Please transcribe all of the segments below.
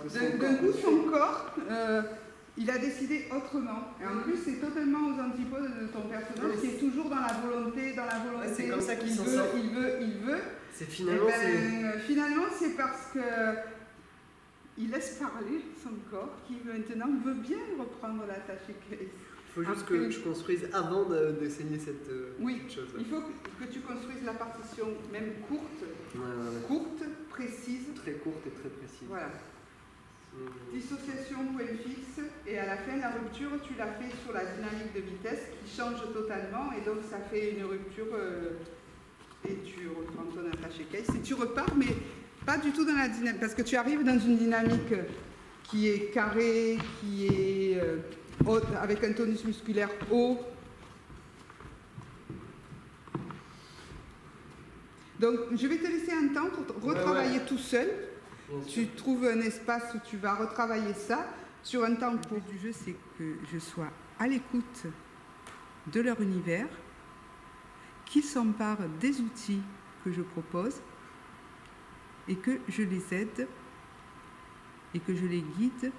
que son D'un coup, son corps, il a décidé autrement. Et en plus, c'est totalement aux antipodes de ton personnage qui est toujours dans la volonté. Ouais, c'est comme ça qu'il s'en veut, sort. il veut. Finalement, c'est parce que il laisse parler son corps qui maintenant veut bien reprendre la tâche écrite. Il faut juste que je construise avant d'essayer cette chose. Il faut que tu construises la partition, même courte, courte, précise. Très courte et très précise. Voilà. Dissociation, point fixe, et à la fin, la rupture, tu l'as fait sur la dynamique de vitesse qui change totalement, et donc ça fait une rupture, et tu reprends ton attaché case. Et tu repars, mais pas du tout dans la dynamique, parce que tu arrives dans une dynamique qui est carrée, qui est haute, avec un tonus musculaire haut. Donc, je vais te laisser un temps pour retravailler tout seul. Tu trouves un espace où tu vas retravailler ça sur un temps court. Le but du jeu, c'est que je sois à l'écoute de leur univers, qu'ils s'emparent des outils que je propose et que je les aide et que je les guide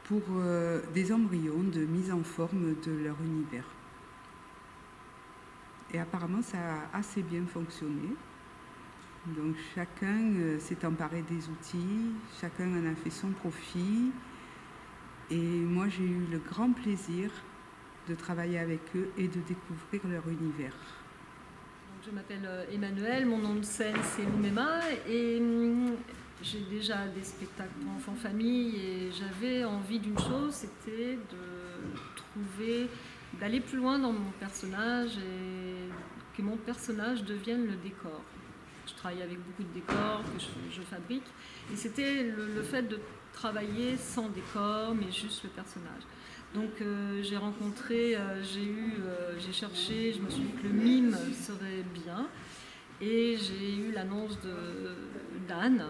pour des embryons de mise en forme de leur univers. Et apparemment, ça a assez bien fonctionné. Donc chacun s'est emparé des outils, chacun en a fait son profit. Et moi, j'ai eu le grand plaisir de travailler avec eux et de découvrir leur univers. Donc, je m'appelle Emmanuelle, mon nom de scène c'est Loumema et j'ai déjà des spectacles pour enfants-famille et j'avais envie d'une chose, c'était d'aller plus loin dans mon personnage et que mon personnage devienne le décor. Je travaille avec beaucoup de décors que je fabrique et c'était le fait de travailler sans décor mais juste le personnage. Donc j'ai rencontré, j'ai cherché, je me suis dit que le mime serait bien et j'ai eu l'annonce d'Anne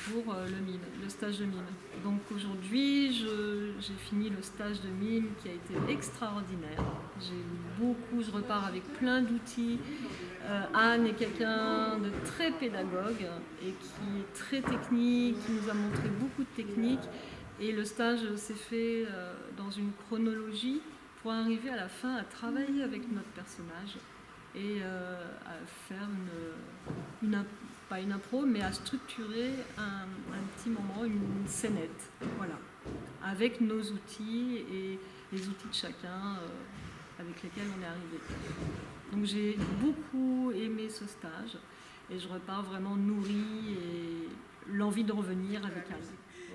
pour le mime, le stage de mime. Donc aujourd'hui, j'ai fini le stage de mime qui a été extraordinaire. Je repars avec plein d'outils. Anne est quelqu'un de très pédagogue et qui est très technique, qui nous a montré beaucoup de techniques. Et le stage s'est fait dans une chronologie pour arriver à la fin à travailler avec notre personnage et à faire pas une impro, mais à structurer un petit moment, une scénette, voilà, avec nos outils et les outils de chacun avec lesquels on est arrivé. Donc j'ai beaucoup aimé ce stage et je repars vraiment nourrie et l'envie de revenir avec Anne.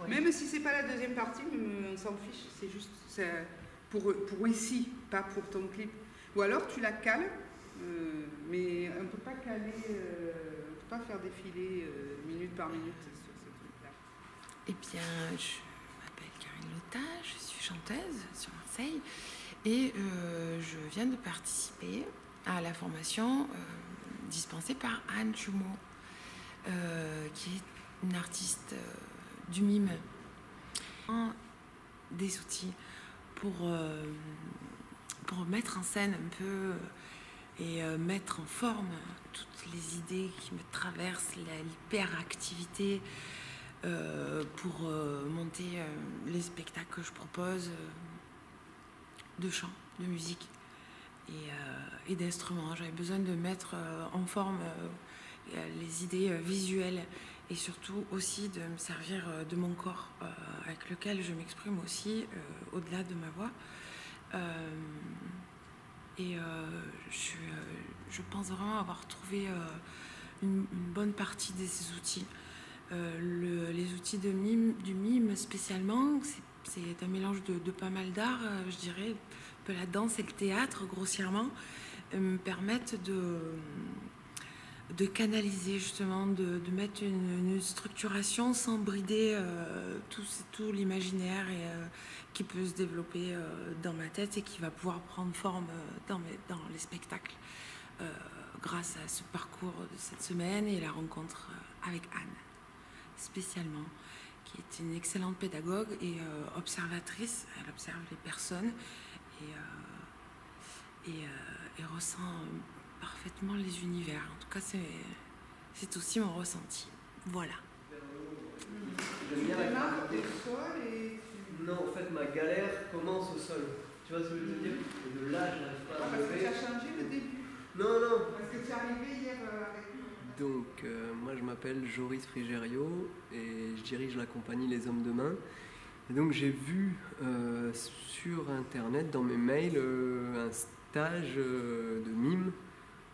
Ouais. Même si c'est pas la deuxième partie, on s'en fiche, c'est juste pour ici, pas pour ton clip. Ou alors tu la cales, mais on ne peut pas caler, on ne peut pas faire défiler minute par minute sur ce truc-là. Eh bien, je m'appelle Karine Lotta, je suis chanteuse sur Marseille et je viens de participer à la formation dispensée par Anne Jumeau, qui est une artiste du mime. Des outils pour mettre en scène un peu et mettre en forme toutes les idées qui me traversent, l'hyperactivité, pour monter les spectacles que je propose de chant, de musique et d'instruments. J'avais besoin de mettre en forme les idées visuelles et surtout aussi de me servir de mon corps avec lequel je m'exprime aussi au-delà de ma voix. Je pense vraiment avoir trouvé une bonne partie de ces outils. Les outils du mime spécialement, c'est un mélange de pas mal d'arts, je dirais, un peu la danse et le théâtre grossièrement, me permettent de canaliser justement, de mettre une structuration sans brider tout l'imaginaire qui peut se développer dans ma tête et qui va pouvoir prendre forme dans les spectacles grâce à ce parcours de cette semaine et la rencontre avec Anne spécialement, qui est une excellente pédagogue et observatrice. Elle observe les personnes et ressent parfaitement les univers. En tout cas, c'est aussi mon ressenti. Voilà. Tu démarres au sol et... Non, en fait, ma galère commence au sol. Tu vois ce que je veux te dire? Et de là, je n'arrive pas à parce que lever. tu as changé le début. Non, non. Parce que tu es arrivé hier avec nous. Donc, moi je m'appelle Joris Frigerio et je dirige la compagnie Les Hommes de Main. Et donc j'ai vu sur internet, dans mes mails, un stage de mime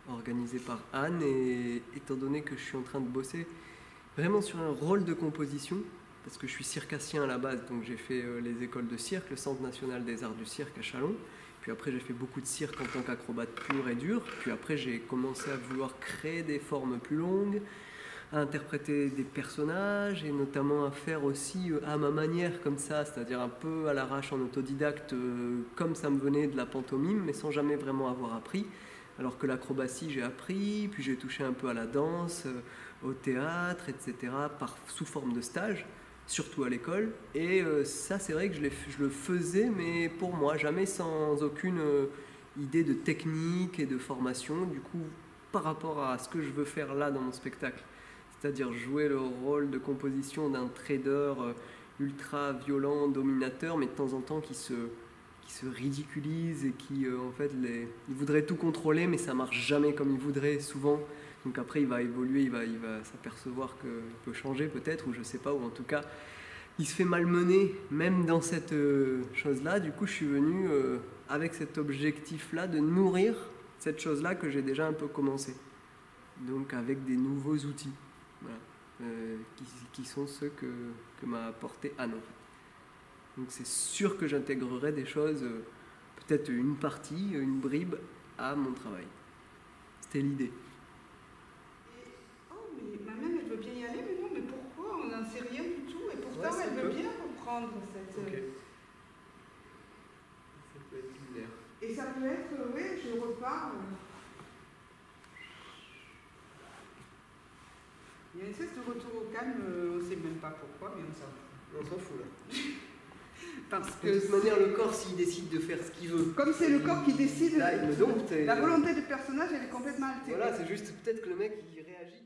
organisé par Anne, et étant donné que je suis en train de bosser vraiment sur un rôle de composition, parce que je suis circassien à la base, donc j'ai fait les écoles de cirque, le Centre national des arts du cirque à Châlons, puis après j'ai fait beaucoup de cirque en tant qu'acrobate pur et dur, puis après j'ai commencé à vouloir créer des formes plus longues, à interpréter des personnages et notamment à faire aussi à ma manière comme ça, c'est-à-dire un peu à l'arrache en autodidacte, comme ça me venait de la pantomime, mais sans jamais vraiment avoir appris. Alors que l'acrobatie j'ai appris, puis j'ai touché un peu à la danse, au théâtre, etc., sous forme de stage, surtout à l'école. Et ça c'est vrai que je le faisais, mais pour moi, jamais sans aucune idée de technique et de formation, du coup par rapport à ce que je veux faire là dans mon spectacle. C'est-à-dire jouer le rôle de composition d'un trader ultra violent, dominateur, mais de temps en temps qui se ridiculise et qui, en fait, il voudrait tout contrôler, mais ça marche jamais comme il voudrait souvent. Donc après, il va évoluer, il va s'apercevoir qu'il peut changer peut-être, ou je sais pas, ou en tout cas, il se fait malmener même dans cette chose-là. Du coup, je suis venu avec cet objectif-là de nourrir cette chose-là que j'ai déjà un peu commencé. Donc avec des nouveaux outils. Voilà, qui sont ceux que m'a apporté Anne. En fait. Donc c'est sûr que j'intégrerai des choses, peut-être une partie, une bribe à mon travail. C'était l'idée. Oh, mais ma mère, elle veut bien y aller, mais non, mais pourquoi? On n'en sait rien du tout, et pourtant Ouais, elle veut bien reprendre cette... Ok. Ça peut être lunaire. Et ça peut être, oui, je repars... Il y a une espèce de retour au calme, on ne sait même pas pourquoi, mais On s'en fout là. Parce De que toute manière, le corps, s'il décide de faire ce qu'il veut. comme c'est le corps qui décide, là, il me dompte. la volonté du personnage, elle est complètement altérée. Voilà, c'est juste peut-être que le mec, il réagit.